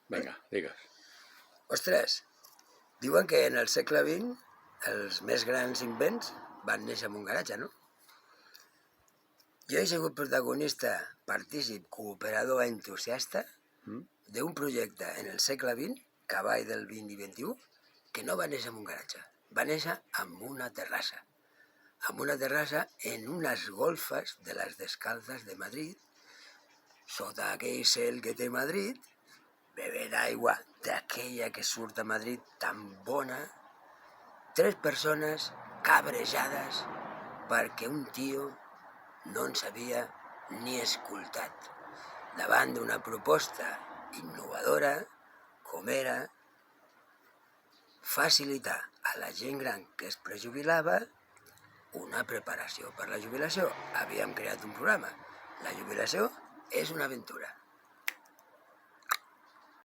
Vinga, digues. Ostres, diuen que en el segle XX els més grans invents van néixer en un garatge, no? Jo he sigut protagonista, partícip, cooperador entusiasta d'un projecte en el segle XX, cavall del XX i XXI, que no va néixer en un garatge, va néixer en una terrassa. En una terrassa en unes golfes de les descalzes de Madrid, sota aquell cel que té Madrid, bevent aigua d'aquella que surt a Madrid tan bona, 3 persones cabrejades perquè un tio no ens havia ni escoltat davant d'una proposta innovadora com era facilitar a la gent gran que es prejubilava una preparació per la jubilació. Havíem creat un programa. La jubilació és una aventura.